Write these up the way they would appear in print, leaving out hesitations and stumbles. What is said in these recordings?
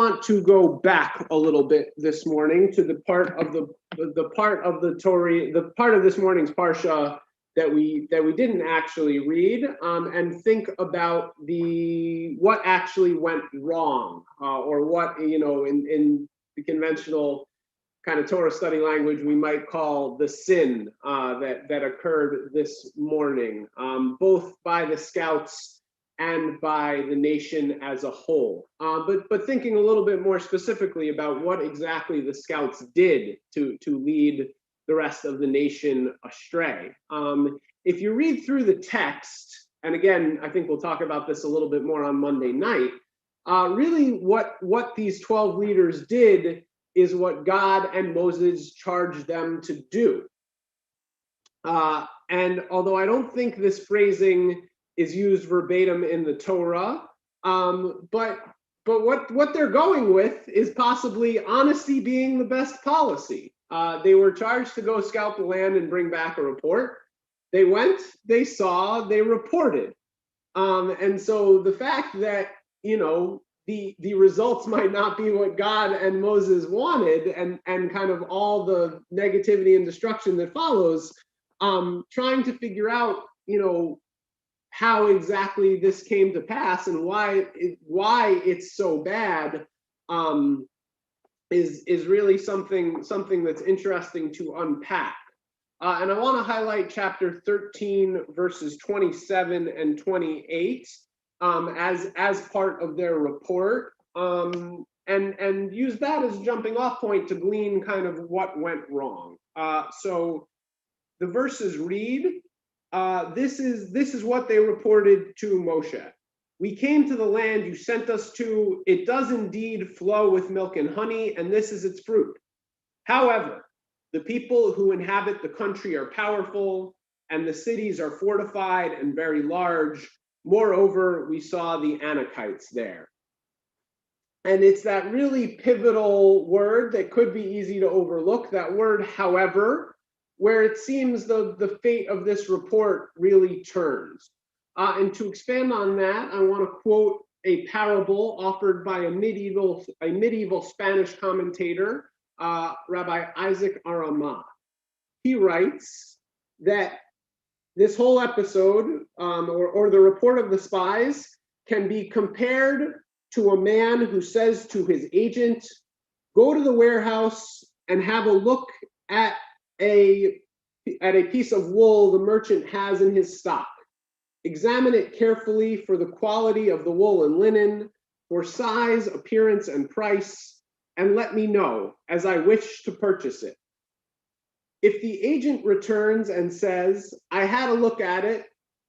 want to go back a little bit this morning to the part of the part of the Torah, the part of this morning's Parsha that we didn't actually read, and think about what actually went wrong, or what, in the conventional kind of Torah study language we might call the sin that occurred this morning, both by the scouts and by the nation as a whole. But thinking a little bit more specifically about what exactly the scouts did to lead the rest of the nation astray. If you read through the text, and again, I think we'll talk about this a little bit more on Monday night, really what these 12 leaders did is what God and Moses charged them to do. And although I don't think this phrasing is used verbatim in the Torah, but what they're going with is possibly honesty being the best policy. They were charged to go scout the land and bring back a report. They went, they saw, they reported. And so the fact that, the results might not be what God and Moses wanted, and kind of all the negativity and destruction that follows, trying to figure out, how exactly this came to pass and why it's so bad, is really something that's interesting to unpack. And I want to highlight chapter 13, verses 27 and 28 as part of their report, and use that as a jumping off point to glean kind of what went wrong. So the verses read, this is what they reported to Moshe. We came to the land you sent us to. It does indeed flow with milk and honey, and this is its fruit. However, the people who inhabit the country are powerful, and the cities are fortified and very large. Moreover, we saw the Anakites there. And it's that really pivotal word that could be easy to overlook, that word, however, where it seems the fate of this report really turns. And to expand on that, I want to quote a parable offered by a medieval Spanish commentator, Rabbi Isaac Aramah. He writes that this whole episode, or the report of the spies, can be compared to a man who says to his agent, go to the warehouse and have a look at a piece of wool the merchant has in his stock. Examine it carefully for the quality of the wool and linen, for size, appearance, and price, and let me know, as I wish to purchase it. If the agent returns and says, I had a look at it,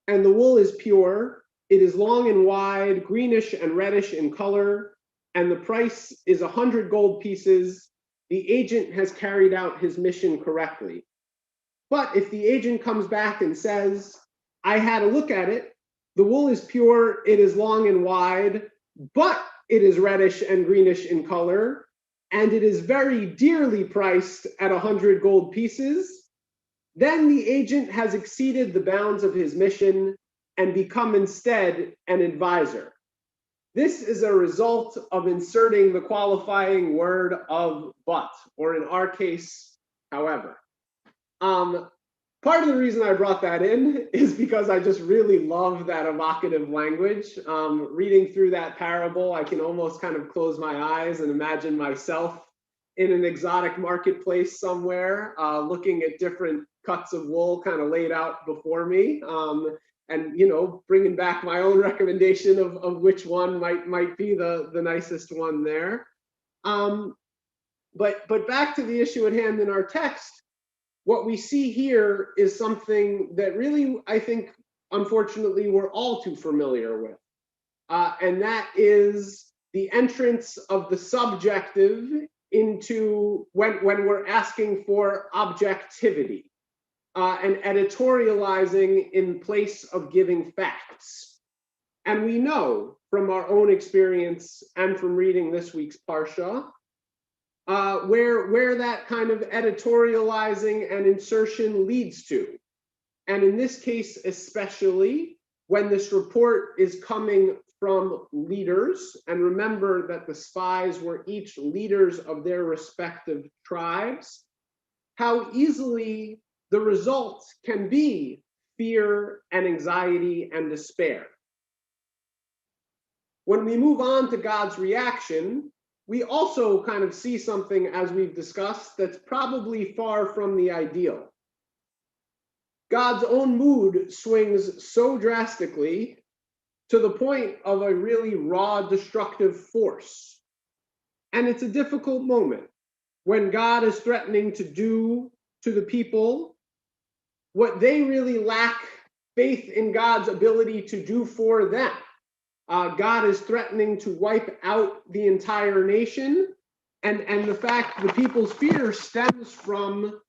and the wool is pure, it is long and wide, greenish and reddish in color, and the price is 100 gold pieces, the agent has carried out his mission correctly. But if the agent comes back and says, I had a look at it, the wool is pure, it is long and wide, but it is reddish and greenish in color, and it is very dearly priced at 100 gold pieces, then the agent has exceeded the bounds of his mission and become instead an advisor. This is a result of inserting the qualifying word of but, or in our case, however. Part of the reason I brought that in is because I just really love that evocative language. Reading through that parable, I can almost kind of close my eyes and imagine myself in an exotic marketplace somewhere, looking at different cuts of wool kind of laid out before me, and bringing back my own recommendation of which one might be the nicest one there. But back to the issue at hand in our text. What we see here is something that really, I think, unfortunately, we're all too familiar with. And that is the entrance of the subjective into when we're asking for objectivity, and editorializing in place of giving facts. And we know from our own experience and from reading this week's Parsha, where that kind of editorializing and insertion leads to. And in this case, especially when this report is coming from leaders, and remember that the spies were each leaders of their respective tribes, how easily the result can be fear and anxiety and despair. When we move on to God's reaction, we also kind of see something, as we've discussed, that's probably far from the ideal. God's own mood swings so drastically to the point of a really raw, destructive force. And it's a difficult moment when God is threatening to do to the people what they really lack faith in God's ability to do for them. God is threatening to wipe out the entire nation, and the fact the people's fear stems from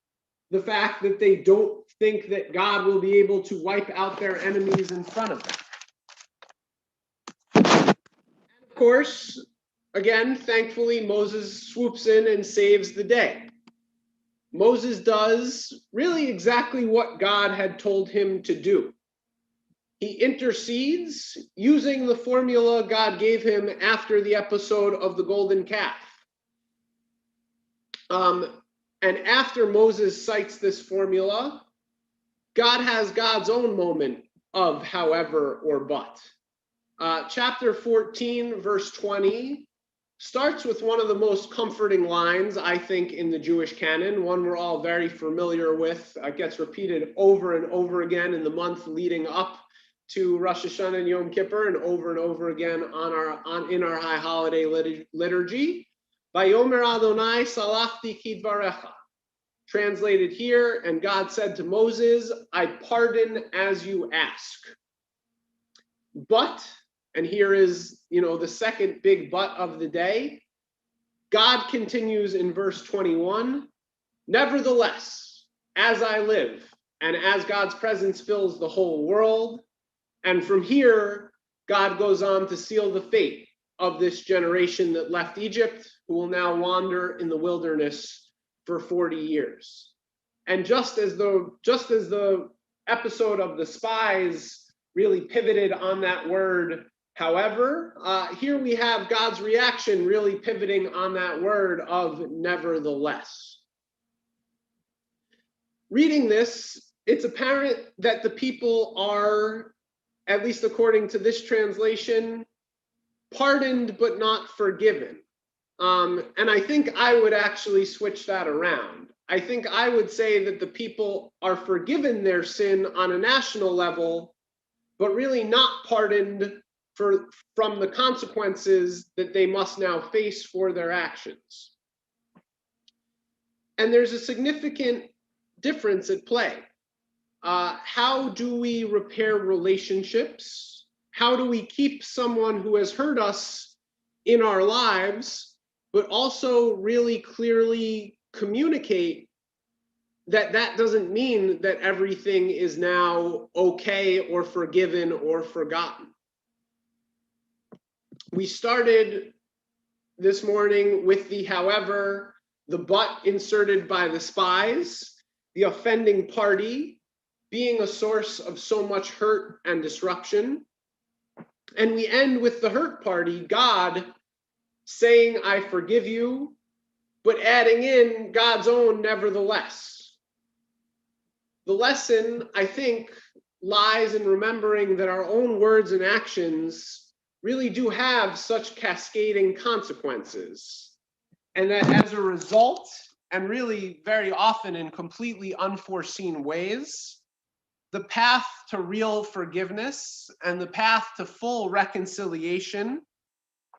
the fact that they don't think that God will be able to wipe out their enemies in front of them. And of course, again, thankfully, Moses swoops in and saves the day. Moses does really exactly what God had told him to do. He intercedes using the formula God gave him after the episode of the golden calf. And after Moses cites this formula, God has God's own moment of however or but. Chapter 14, verse 20, starts with one of the most comforting lines, I think, in the Jewish canon, one we're all very familiar with. It gets repeated over and over again in the month leading up to Rosh Hashanah and Yom Kippur, and over again in our high holiday liturgy. Vayomer Adonai salachti kidvarecha. Translated here, and God said to Moses, I pardon as you ask. But, and here is, the second big but of the day, God continues in verse 21, nevertheless, as I live, and as God's presence fills the whole world, and from here, God goes on to seal the fate of this generation that left Egypt, who will now wander in the wilderness for 40 years. And just as the episode of the spies really pivoted on that word, however, here we have God's reaction really pivoting on that word of nevertheless. Reading this, it's apparent that the people are, at least according to this translation, pardoned but not forgiven. And I think I would actually switch that around. I think I would say that the people are forgiven their sin on a national level, but really not pardoned from the consequences that they must now face for their actions. And there's a significant difference at play. How do we repair relationships? How do we keep someone who has hurt us in our lives, but also really clearly communicate that that doesn't mean that everything is now okay or forgiven or forgotten? We started this morning with the however, the but inserted by the spies, the offending party being a source of so much hurt and disruption. And we end with the hurt party, God, saying, I forgive you, but adding in God's own nevertheless. The lesson, I think, lies in remembering that our own words and actions really do have such cascading consequences. And that as a result, and really very often in completely unforeseen ways, the path to real forgiveness and the path to full reconciliation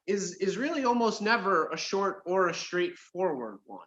is really almost never a short or a straightforward one.